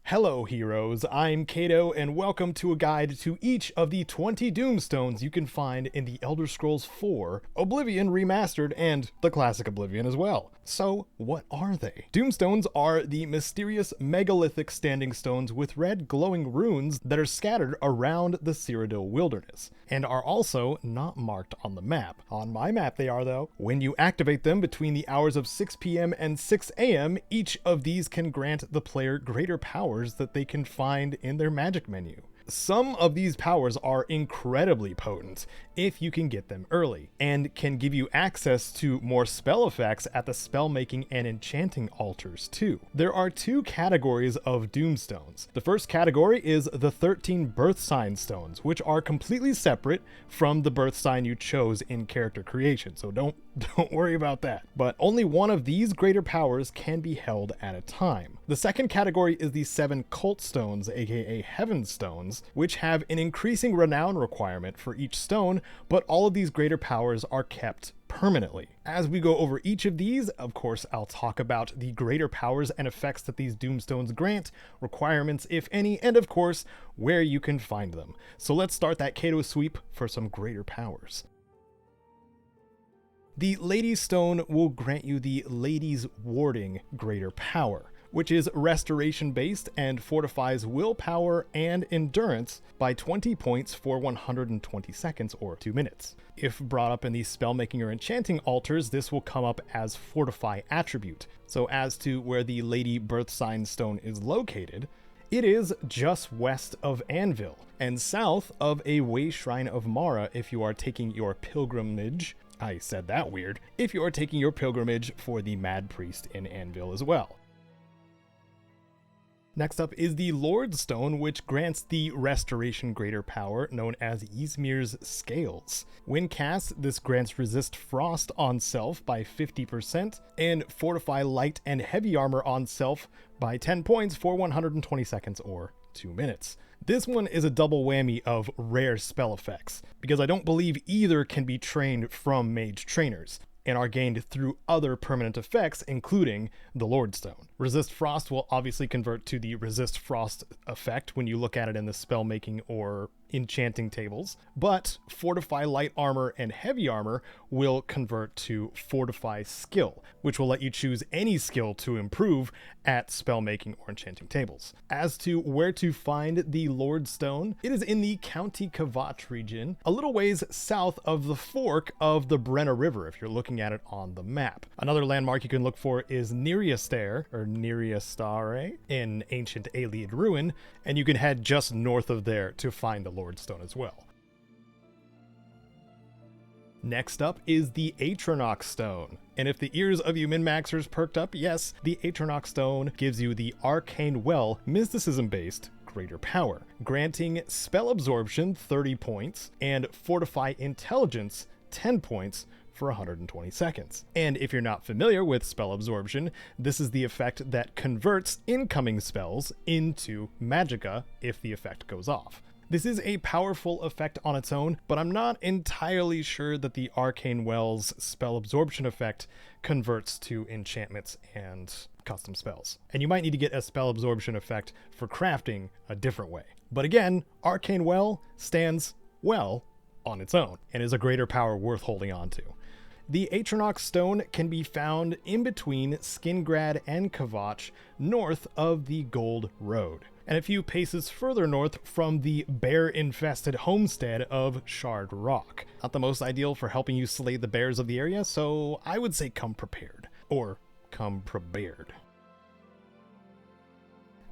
Hello heroes, I'm Kato and welcome to a guide to each of the 20 Doomstones you can find in the Elder Scrolls 4, Oblivion Remastered, and the classic Oblivion as well. So, what are they? Doomstones are the mysterious megalithic standing stones with red glowing runes that are scattered around the Cyrodiil wilderness, and are also not marked on the map. On my map they are though. When you activate them between the hours of 6 PM and 6 AM, each of these can grant the player greater powers that they can find in their magic menu. Some of these powers are incredibly potent if you can get them early, and can give you access to more spell effects at the spellmaking and enchanting altars too. There are two categories of Doomstones. The first category is the 13 Birthsign stones, which are completely separate from the Birthsign you chose in character creation, so don't worry about that. But only one of these greater powers can be held at a time. The second category is the 7 Cult Stones, aka Heaven Stones, which have an increasing renown requirement for each stone, but all of these greater powers are kept permanently. As we go over each of these, of course, I'll talk about the greater powers and effects that these Doomstones grant, requirements if any, and of course, where you can find them. So let's start that Kato sweep for some greater powers. The Lady's Stone will grant you the Lady's Warding greater power, which is restoration based and fortifies willpower and endurance by 20 points for 120 seconds or 2 minutes. If brought up in the spellmaking or enchanting altars, this will come up as Fortify attribute. So as to where the Lady Birthsign Stone is located, it is just west of Anvil and south of a Way Shrine of Mara if you are taking your pilgrimage. I said that weird. If you are taking your pilgrimage for the Mad Priest in Anvil as well. Next up is the Lord's Stone, which grants the restoration greater power known as Ysmir's Scales. When cast, this grants resist frost on self by 50% and fortify light and heavy armor on self by 10 points for 120 seconds or 2 minutes. This one is a double whammy of rare spell effects, because I don't believe either can be trained from mage trainers, and are gained through other permanent effects, including the Lordstone. Resist Frost will obviously convert to the Resist Frost effect when you look at it in the spellmaking or enchanting tables, but Fortify Light Armor and Heavy Armor will convert to Fortify Skill, which will let you choose any skill to improve at spellmaking or enchanting tables. As to where to find the Lordstone, it is in the County Kvatch region, a little ways south of the fork of the Brenna River if you're looking at it on the map. Another landmark you can look for is Nereastair, or Nereastare, in ancient Ayleid ruin, and you can head just north of there to find the Lordstone as well. Next up is the Atronach Stone. And if the ears of you min-maxers perked up, yes, the Atronach Stone gives you the Arcane Well mysticism-based greater power, granting Spell Absorption 30 points and Fortify Intelligence 10 points for 120 seconds. And if you're not familiar with Spell Absorption, this is the effect that converts incoming spells into Magicka if the effect goes off. This is a powerful effect on its own, but I'm not entirely sure that the Arcane Well's Spell Absorption effect converts to enchantments and custom spells. And you might need to get a Spell Absorption effect for crafting a different way. But again, Arcane Well stands well on its own, and is a greater power worth holding on to. The Atronach Stone can be found in between Skingrad and Kvatch, north of the Gold Road, and a few paces further north from the bear-infested homestead of Shard Rock. Not the most ideal for helping you slay the bears of the area, so I would say come prepared, or come prepared.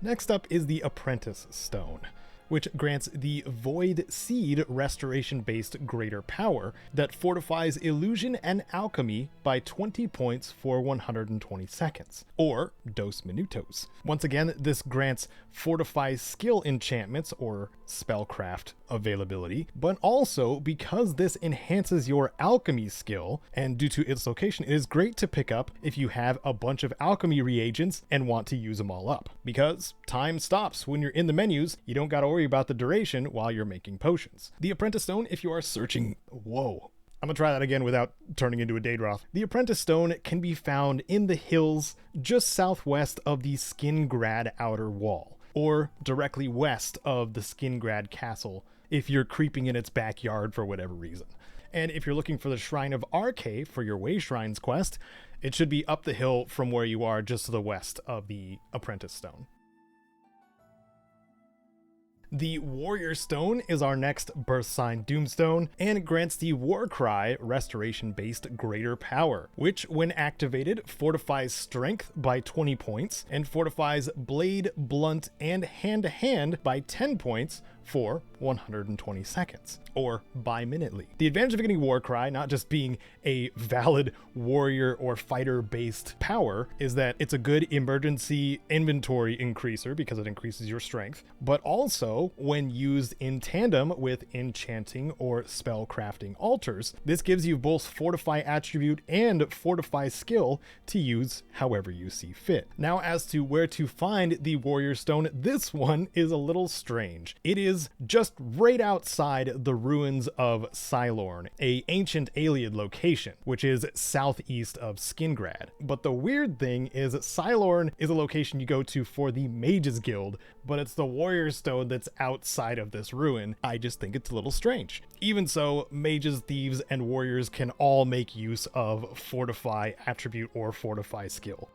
Next up is the Apprentice Stone, which grants the Void Seed restoration-based greater power that fortifies illusion and alchemy by 20 points for 120 seconds, or dos minutos. Once again, this grants fortify skill enchantments or spellcraft availability, but also because this enhances your alchemy skill, and due to its location, it is great to pick up if you have a bunch of alchemy reagents and want to use them all up, because time stops when you're in the menus. You don't gotta worry about the duration while you're making potions. The Apprentice Stone, if you are searching... Whoa. I'm gonna try that again without turning into a Daedroth. The Apprentice Stone can be found in the hills just southwest of the Skingrad outer wall, or directly west of the Skingrad Castle if you're creeping in its backyard for whatever reason. And if you're looking for the Shrine of Arcane for your Way Shrines quest, it should be up the hill from where you are, just to the west of the Apprentice Stone. The Warrior Stone is our next Birthsign Doomstone, and grants the Warcry restoration-based Greater Power, which, when activated, fortifies Strength by 20 points, and fortifies Blade, Blunt, and Hand-to-Hand by 10 points for 120 seconds, or bi-minutely. The advantage of getting Warcry, not just being a valid warrior or fighter-based power, is that it's a good emergency inventory increaser because it increases your strength, but also when used in tandem with enchanting or spell crafting altars, this gives you both Fortify attribute and Fortify skill to use however you see fit. Now, as to where to find the Warrior Stone, this one is a little strange. It is just right outside the ruins of Cylorn, a ancient Ayleid location, which is southeast of Skingrad. But the weird thing is Cylorn is a location you go to for the Mages Guild, but it's the Warrior Stone that's outside of this ruin. I just think it's a little strange. Even so, mages, thieves, and warriors can all make use of Fortify attribute or Fortify skill.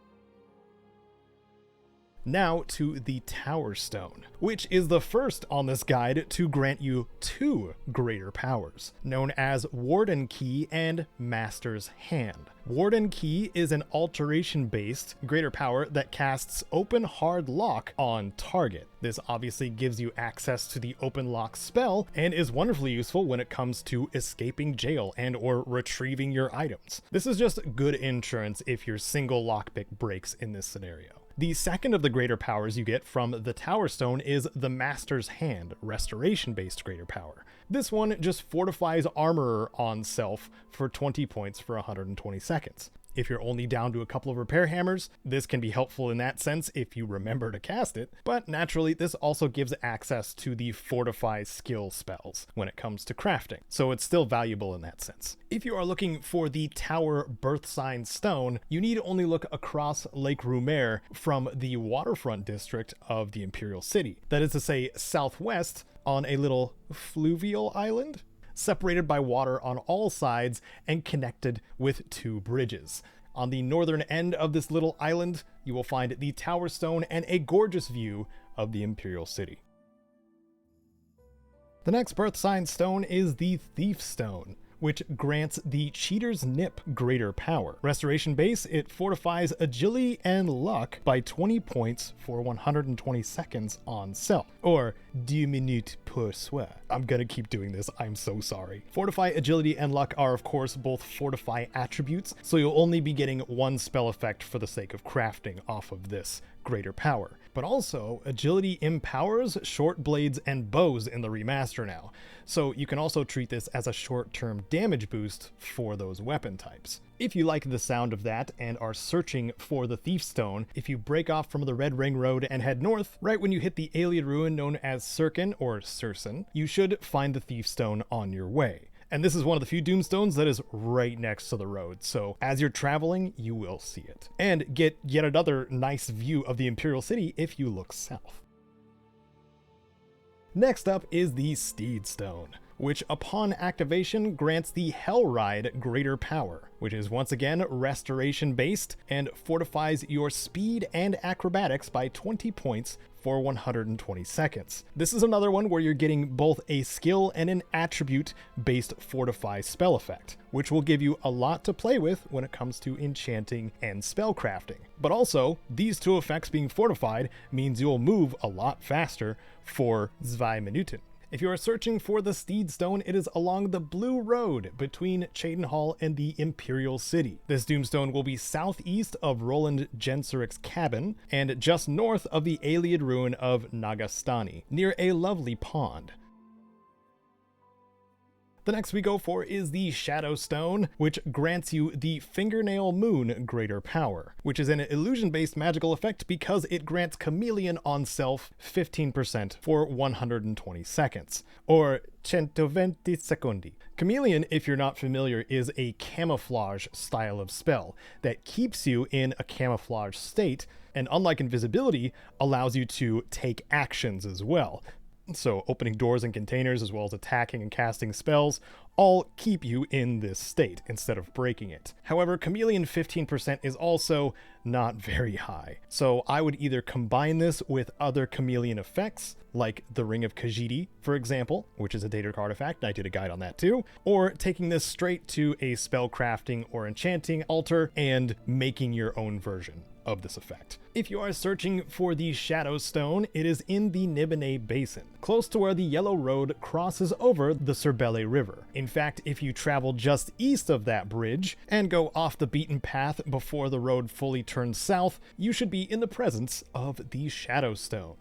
Now to the Tower Stone, which is the first on this guide to grant you 2 greater powers, known as Warden Key and Master's Hand. Warden Key is an alteration-based greater power that casts Open Hard Lock on target. This obviously gives you access to the Open Lock spell and is wonderfully useful when it comes to escaping jail and or retrieving your items. This is just good insurance if your single lockpick breaks in this scenario. The second of the greater powers you get from the Tower Stone is the Master's Hand, restoration-based greater power. This one just fortifies Armorer on self for 20 points for 120 seconds. If you're only down to a couple of repair hammers, this can be helpful in that sense if you remember to cast it, but naturally this also gives access to the Fortify skill spells when it comes to crafting, so it's still valuable in that sense. If you are looking for the Tower Birthsign Stone, you need only look across Lake Rumer from the waterfront district of the Imperial City. That is to say, southwest on a little fluvial island, separated by water on all sides and connected with 2 bridges. On the northern end of this little island, you will find the Tower Stone and a gorgeous view of the Imperial City. The next Birthsign Stone is the Thief Stone, which grants the Cheater's Nip greater power. Restoration base, it fortifies agility and luck by 20 points for 120 seconds on self, or 10 minutes pour soi. I'm gonna keep doing this, I'm so sorry. Fortify, agility, and luck are of course both Fortify attributes, so you'll only be getting 1 spell effect for the sake of crafting off of this greater power. But also, agility empowers short blades and bows in the remaster now, so you can also treat this as a short-term damage boost for those weapon types. If you like the sound of that and are searching for the Thief Stone, if you break off from the Red Ring Road and head north, right when you hit the Ayleid ruin known as Serpent or Sersen, you should find the Thief Stone on your way. And this is one of the few Doomstones that is right next to the road, so as you're traveling, you will see it. And get yet another nice view of the Imperial City if you look south. Next up is the Steed Stone, which upon activation grants the Hellride greater power, which is once again restoration based and fortifies your speed and acrobatics by 20 points for 120 seconds. This is another one where you're getting both a skill and an attribute based fortify spell effect, which will give you a lot to play with when it comes to enchanting and spellcrafting. But also, these 2 effects being fortified means you'll move a lot faster for 2 Minuten. If you are searching for the Steed Stone, it is along the Blue Road between Cheydinhal and the Imperial City. This Doomstone will be southeast of Roland Genseric's cabin and just north of the Ayleid ruin of Nagastani, near a lovely pond. The next we go for is the Shadow Stone, which grants you the Fingernail Moon greater power, which is an illusion-based magical effect because it grants Chameleon on self 15% for 120 seconds, or 120 secondi. Chameleon, if you're not familiar, is a camouflage style of spell that keeps you in a camouflage state And unlike Invisibility, allows you to take actions as well. So opening doors and containers, as well as attacking and casting spells, all keep you in this state instead of breaking it. However, Chameleon 15% is also not very high. So I would either combine this with other Chameleon effects, like the Ring of Khajiit, for example, which is a Daedric artifact, and I did a guide on that too, or taking this straight to a spell crafting or enchanting altar and making your own version of this effect. If you are searching for the Shadow Stone, it is in the Nibene Basin, close to where the Yellow Road crosses over the Serbele River. In fact, if you travel just east of that bridge and go off the beaten path before the road fully turns south, you should be in the presence of the Shadow Stone.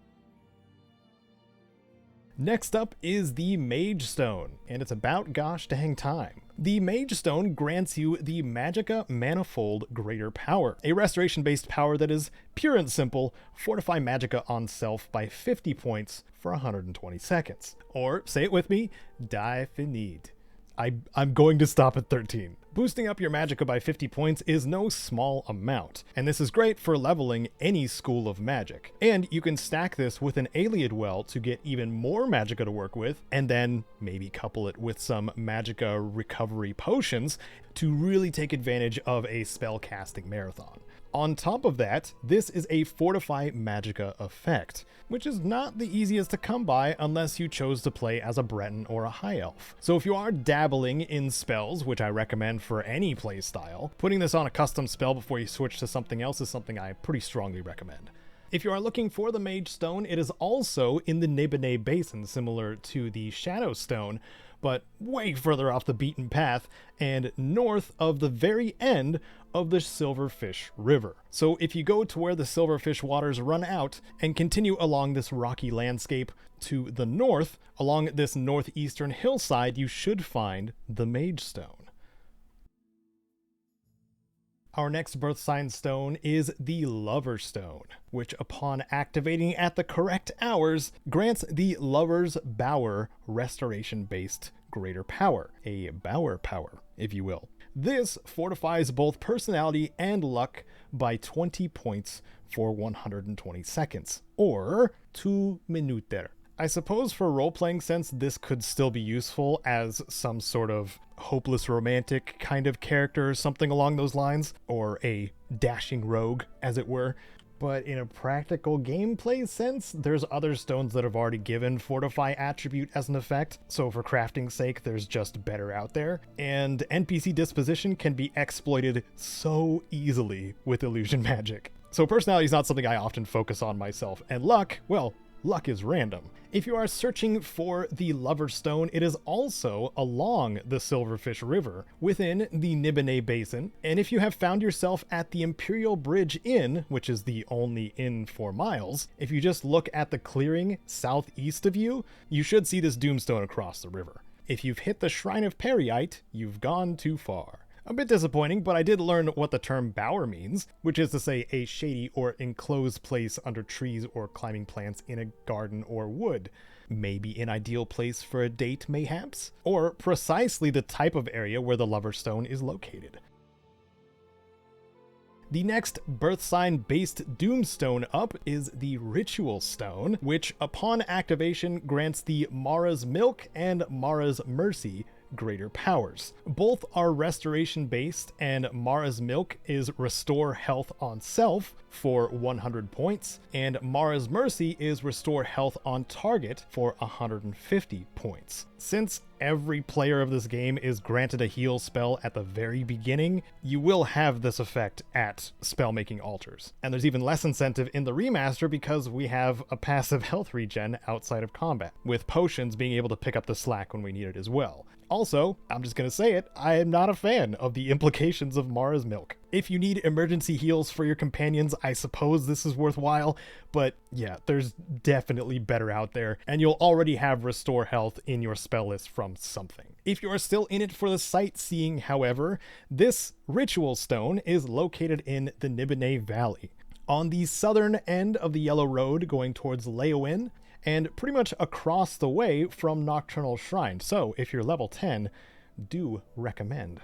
Next up is the Mage Stone, and it's about gosh dang time. The Mage Stone grants you the Magicka Manifold Greater Power, a restoration-based power that is pure and simple: fortify Magicka on self by 50 points for 120 seconds. Or, say it with me, die finite. I'm going to stop at 13. Boosting up your Magicka by 50 points is no small amount, and this is great for leveling any school of magic. And you can stack this with an Ayleid Well to get even more Magicka to work with, and then maybe couple it with some Magicka recovery potions to really take advantage of a spell casting marathon. On top of that, this is a Fortify Magicka effect, which is not the easiest to come by unless you chose to play as a Breton or a High Elf. So if you are dabbling in spells, which I recommend for any playstyle, putting this on a custom spell before you switch to something else is something I pretty strongly recommend. If you are looking for the Mage Stone, it is also in the Nibene Basin, similar to the Shadow Stone, but way further off the beaten path and north of the very end of the Silverfish River. So if you go to where the Silverfish waters run out and continue along this rocky landscape to the north, along this northeastern hillside, you should find the Mage Stone. Our next Birthsign stone is the Lover Stone, which upon activating at the correct hours grants the Lover's Bower restoration-based greater power, a Bower power, if you will. This fortifies both personality and luck by 20 points for 120 seconds, or 2 minuter. I suppose for role-playing sense, this could still be useful as some sort of hopeless romantic kind of character or something along those lines, or a dashing rogue, as it were. But in a practical gameplay sense, there's other stones that have already given Fortify attribute as an effect, so for crafting's sake, there's just better out there. And NPC disposition can be exploited so easily with illusion magic. So personality is not something I often focus on myself, and luck, well, luck is random. If you are searching for the Lover Stone, it is also along the Silverfish River within the Nibene Basin, and if you have found yourself at the Imperial Bridge Inn, which is the only inn for miles, if you just look at the clearing southeast of you, you should see this Doomstone across the river. If you've hit the Shrine of Periite, you've gone too far. A bit disappointing, but I did learn what the term bower means, which is to say a shady or enclosed place under trees or climbing plants in a garden or wood. Maybe an ideal place for a date, mayhaps? Or precisely the type of area where the Lover Stone is located. The next Birthsign-based Doomstone up is the Ritual Stone, which upon activation grants the Mara's Milk and Mara's Mercy greater powers. Both are restoration based, and Mara's Milk is restore health on self for 100 points, and Mara's Mercy is restore health on target for 150 points. Since every player of this game is granted a heal spell at the very beginning, you will have this effect at spell-making altars. And there's even less incentive in the remaster because we have a passive health regen outside of combat, with potions being able to pick up the slack when we need it as well. Also, I'm just gonna say it, I am not a fan of the implications of Mara's Milk. If you need emergency heals for your companions, I suppose this is worthwhile, but yeah, there's definitely better out there, and you'll already have restore health in your spell list from something. If you are still in it for the sightseeing, however, this Ritual Stone is located in the Nibene Valley, on the southern end of the Yellow Road going towards Leowen, and pretty much across the way from Nocturnal Shrine. So if you're level 10, do recommend.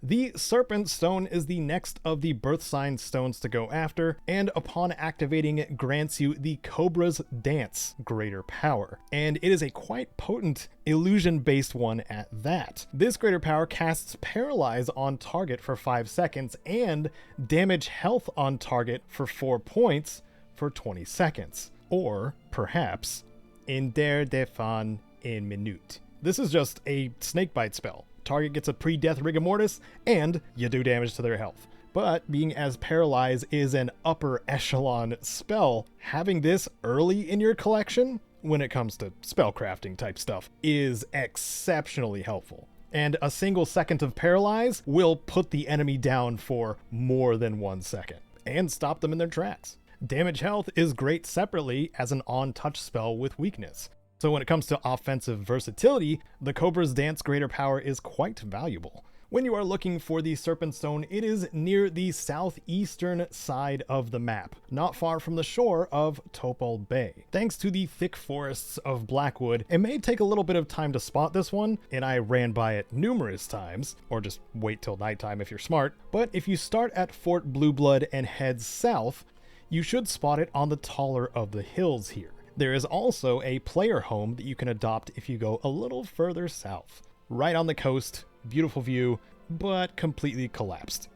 The Serpent stone is the next of the Birthsign stones to go after, and upon activating it grants you the Cobra's Dance greater power. And it is a quite potent illusion-based one at that. This greater power casts Paralyze on target for 5 seconds and damage health on target for 4 points for 20 seconds. Or, perhaps, in der Defan in Minute. This is just a snakebite spell. Target gets a pre-death rigor mortis, and you do damage to their health. But being as Paralyze is an upper echelon spell, having this early in your collection, when it comes to spellcrafting type stuff, is exceptionally helpful. And a single second of Paralyze will put the enemy down for more than 1 second, and stop them in their tracks. Damage health is great separately as an on-touch spell with weakness. So when it comes to offensive versatility, the Cobra's Dance greater power is quite valuable. When you are looking for the Serpent Stone, it is near the southeastern side of the map, not far from the shore of Topol Bay. Thanks to the thick forests of Blackwood, it may take a little bit of time to spot this one, and I ran by it numerous times, or just wait till nighttime if you're smart, but if you start at Fort Blueblood and head south, you should spot it on the taller of the hills here. There is also a player home that you can adopt if you go a little further south. Right on the coast, beautiful view, but completely collapsed.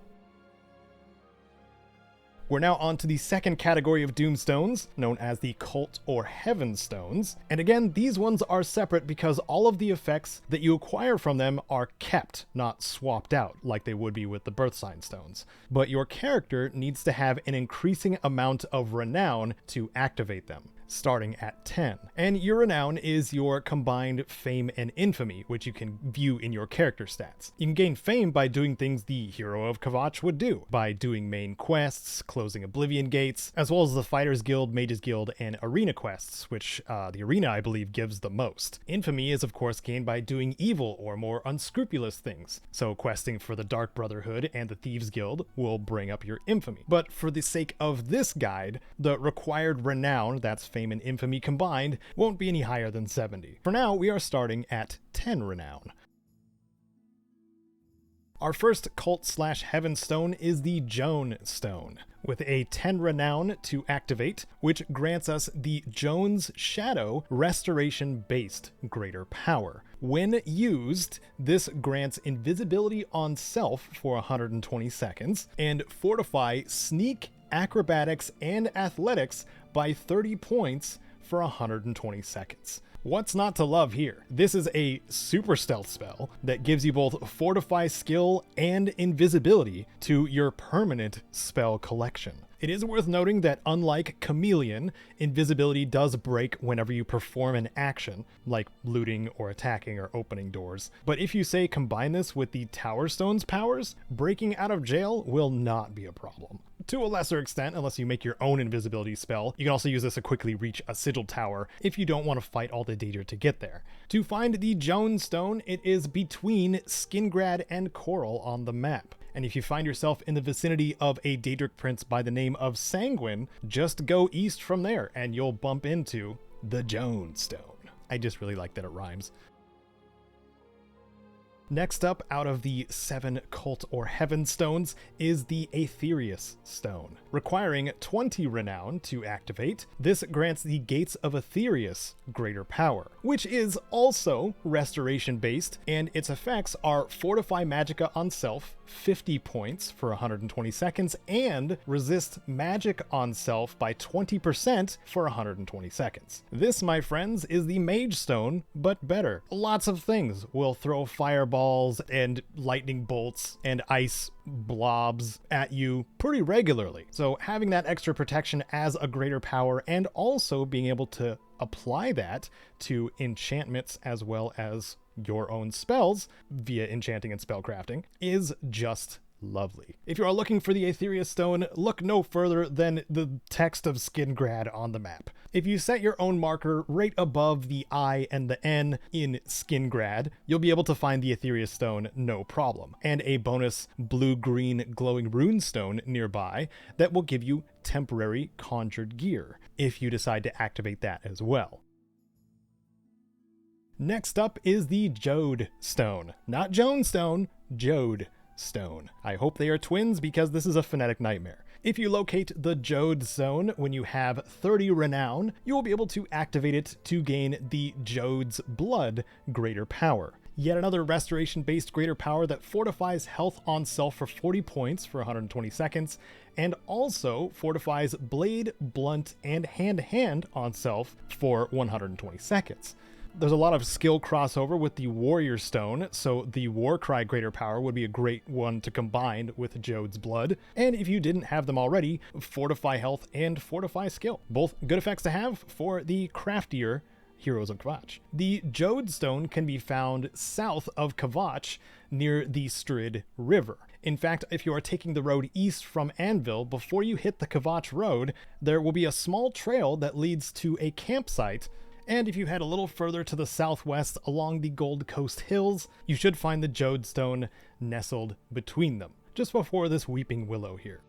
We're now on to the second category of Doomstones, known as the Cult or Heaven Stones. And again, these ones are separate because all of the effects that you acquire from them are kept, not swapped out, like they would be with the Birthsign Stones. But your character needs to have an increasing amount of renown to activate them, starting at 10. And your renown is your combined fame and infamy, which you can view in your character stats. You can gain fame by doing things the Hero of Kvatch would do, by doing main quests, closing Oblivion gates, as well as the Fighters Guild, Mages Guild, and Arena quests, which the Arena, I believe, gives the most. Infamy is, of course, gained by doing evil or more unscrupulous things, so questing for the Dark Brotherhood and the Thieves Guild will bring up your infamy. But for the sake of this guide, the required renown, that's fame and infamy combined, won't be any higher than 70. For now, we are starting at 10 renown. Our first Cult/Heaven Stone is the Jone Stone, with a 10 renown to activate, which grants us the Jone's Shadow Restoration-based greater power. When used, this grants invisibility on self for 120 seconds, and Fortify Sneak, Acrobatics, and Athletics by 30 points for 120 seconds. What's not to love here? This is a super stealth spell that gives you both Fortify skill and invisibility to your permanent spell collection. It is worth noting that unlike Chameleon, invisibility does break whenever you perform an action, like looting or attacking or opening doors. But if you say combine this with the Tower Stone's powers, breaking out of jail will not be a problem. To a lesser extent, unless you make your own invisibility spell, you can also use this to quickly reach a sigil tower if you don't want to fight all the danger to get there. To find the Jone Stone, it is between Skingrad and Coral on the map. And if you find yourself in the vicinity of a Daedric prince by the name of Sanguine, just go east from there and you'll bump into the Jone Stone. I just really like that it rhymes. Next up, out of the 7 Cult or Heaven Stones, is the Aetherius Stone. Requiring 20 renown to activate, this grants the Gates of Aetherius greater power, which is also restoration-based, and its effects are Fortify Magicka on self, 50 points for 120 seconds, and resist magic on self by 20% for 120 seconds. This, my friends, is the Mage Stone, but better. Lots of things will throw fireballs and lightning bolts and ice blobs at you pretty regularly. So having that extra protection as a greater power and also being able to apply that to enchantments as well as your own spells via enchanting and spellcrafting is just lovely. If you are looking for the Aetherius Stone, look no further than the text of Skingrad on the map. If you set your own marker right above the I and the N in Skingrad, you'll be able to find the Aetherius Stone no problem, and a bonus blue-green glowing rune stone nearby that will give you temporary conjured gear, if you decide to activate that as well. Next up is the Jode Stone. Not Jone Stone, Jode stone. I hope they are twins because this is a phonetic nightmare. If you locate the Jode stone when you have 30 renown, you will be able to activate it to gain the Jode's Blood Greater Power. Yet another restoration-based greater power that fortifies health on self for 40 points for 120 seconds, and also fortifies blade, blunt, and hand-to-hand on self for 120 seconds. There's a lot of skill crossover with the Warrior Stone, so the Warcry Greater Power would be a great one to combine with Jode's Blood. And if you didn't have them already, Fortify Health and Fortify Skill. Both good effects to have for the craftier Heroes of Kvatch. The Jode Stone can be found south of Kvatch near the Strid River. In fact, if you are taking the road east from Anvil, before you hit the Kvatch Road, there will be a small trail that leads to a campsite. And if you head a little further to the southwest along the Gold Coast Hills, you should find the Jode Stone nestled between them, just before this Weeping Willow here.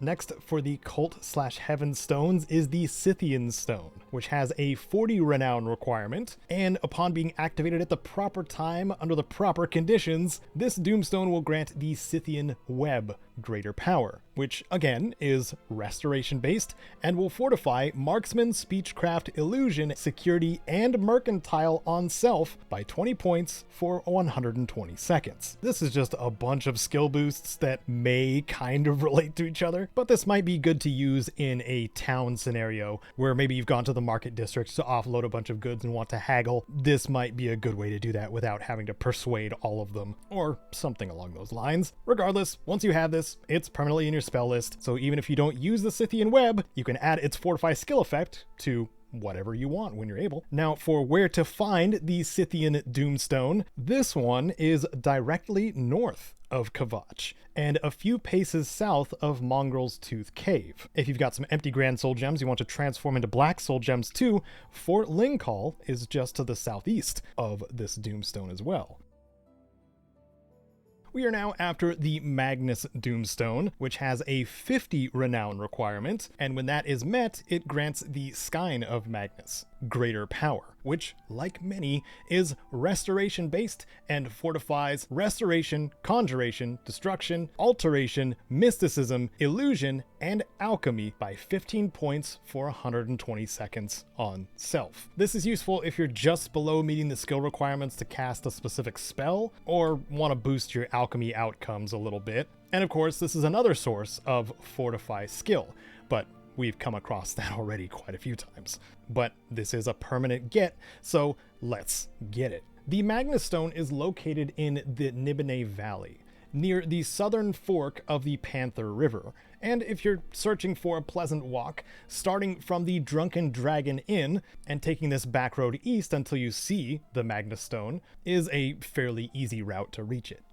Next, for the Cult/Heaven Stones is the Sithian Stone, which has a 40 renown requirement, and upon being activated at the proper time under the proper conditions, this Doomstone will grant the Sithian Web Greater Power, which again is restoration based and will fortify Marksman, Speechcraft, Illusion, Security, and Mercantile on self by 20 points for 120 seconds. This is just a bunch of skill boosts that may kind of relate to each other, but this might be good to use in a town scenario where maybe you've gone to the market district to offload a bunch of goods and want to haggle. This might be a good way to do that without having to persuade all of them, or something along those lines. Regardless, once you have this, it's permanently in your spell list, so even if you don't use the Sithian Web, you can add its Fortify skill effect to whatever you want when you're able. Now, for where to find the Sithian Doomstone, this one is directly north of Kvatch, and a few paces south of Mongrel's Tooth Cave. If you've got some empty Grand Soul Gems you want to transform into Black Soul Gems too, Fort Lingcall is just to the southeast of this Doomstone as well. We are now after the Magnus Doomstone, which has a 50 renown requirement, and when that is met, it grants the Skein of Magnus Greater Power, which, like many, is restoration based and fortifies restoration, conjuration, destruction, alteration, mysticism, illusion, and alchemy by 15 points for 120 seconds on self. This is useful if you're just below meeting the skill requirements to cast a specific spell, or want to boost your alchemy outcomes a little bit. And of course, this is another source of Fortify skill, but we've come across that already quite a few times. But this is a permanent get, so let's get it. The Magnus Stone is located in the Nibene Valley, near the southern fork of the Panther River. And if you're searching for a pleasant walk, starting from the Drunken Dragon Inn and taking this back road east until you see the Magnus Stone is a fairly easy route to reach it.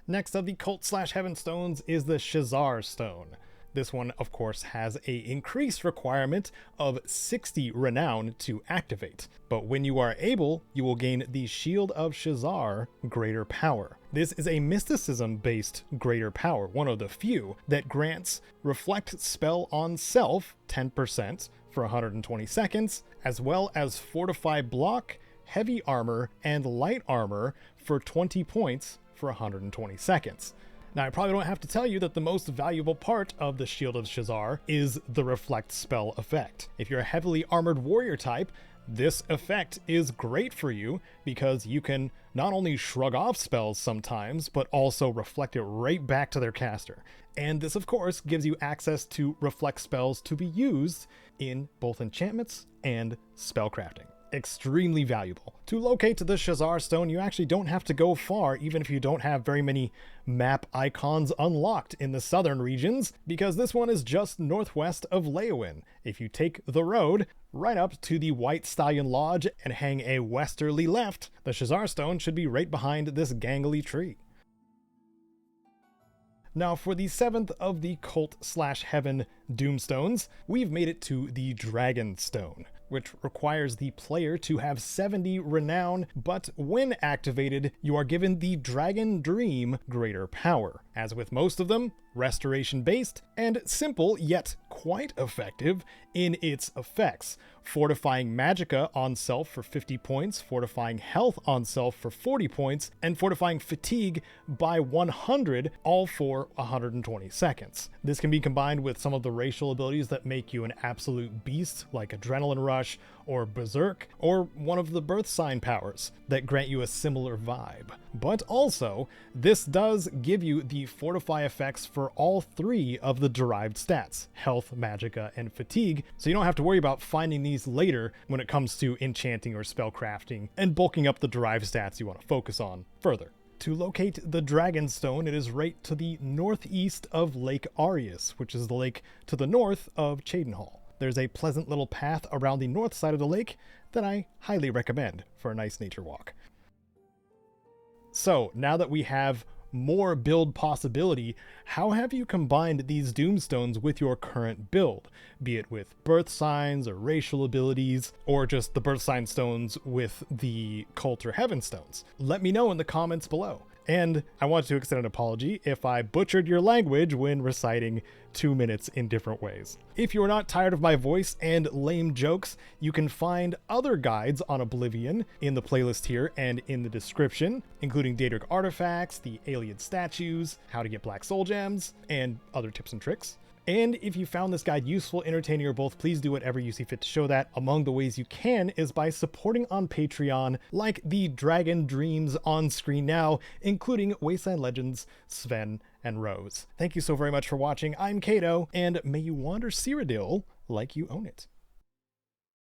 Next of the Cult/Heaven Stones is the Shezarr Stone. This one, of course, has an increased requirement of 60 renown to activate, but when you are able, you will gain the Shield of Shezarr Greater Power. This is a mysticism-based greater power, one of the few, that grants Reflect Spell on Self 10% for 120 seconds, as well as Fortify Block, Heavy Armor, and Light Armor for 20 points for 120 seconds. Now, I probably don't have to tell you that the most valuable part of the Shield of Shezarr is the Reflect spell effect. If you're a heavily armored warrior type, this effect is great for you because you can not only shrug off spells sometimes, but also reflect it right back to their caster. And this, of course, gives you access to reflect spells to be used in both enchantments and spellcrafting. Extremely valuable. To locate the Shezarr Stone, you actually don't have to go far, even if you don't have very many map icons unlocked in the southern regions, because this one is just northwest of Leowyn. If you take the road right up to the White Stallion Lodge and hang a westerly left, the Shezarr Stone should be right behind this gangly tree. Now, for the 7th of the Cult/Heaven Doomstones, we've made it to the Dragon Stone, which requires the player to have 70 renown, but when activated, you are given the Dragon Dream Greater Power. As with most of them, restoration based and simple yet quite effective in its effects. Fortifying Magicka on self for 50 points, Fortifying Health on self for 40 points, and Fortifying Fatigue by 100, all for 120 seconds. This can be combined with some of the racial abilities that make you an absolute beast, like Adrenaline Rush or Berserk, or one of the Birthsign powers that grant you a similar vibe. But also, this does give you the Fortify effects for all 3 of the derived stats, Health, Magicka, and Fatigue, so you don't have to worry about finding these later when it comes to enchanting or spellcrafting and bulking up the derived stats you want to focus on further. To locate the Dragonstone, it is right to the northeast of Lake Arius, which is the lake to the north of Cheydinhal. There's a pleasant little path around the north side of the lake that I highly recommend for a nice nature walk. So, now that we have more build possibility, how have you combined these Doomstones with your current build? Be it with Birthsigns or racial abilities, or just the Birthsign stones with the Cult or Heaven stones? Let me know in the comments below. And I want to extend an apology if I butchered your language when reciting 2 minutes in different ways. If you are not tired of my voice and lame jokes, you can find other guides on Oblivion in the playlist here and in the description, including Daedric artifacts, the alien statues, how to get black soul gems, and other tips and tricks. And if you found this guide useful, entertaining, or both, please do whatever you see fit to show that. Among the ways you can is by supporting on Patreon, like the Dragon Dreams on screen now, including Wasteland Legends, Sven, and Rose. Thank you so very much for watching. I'm Kato, and may you wander Cyrodiil like you own it.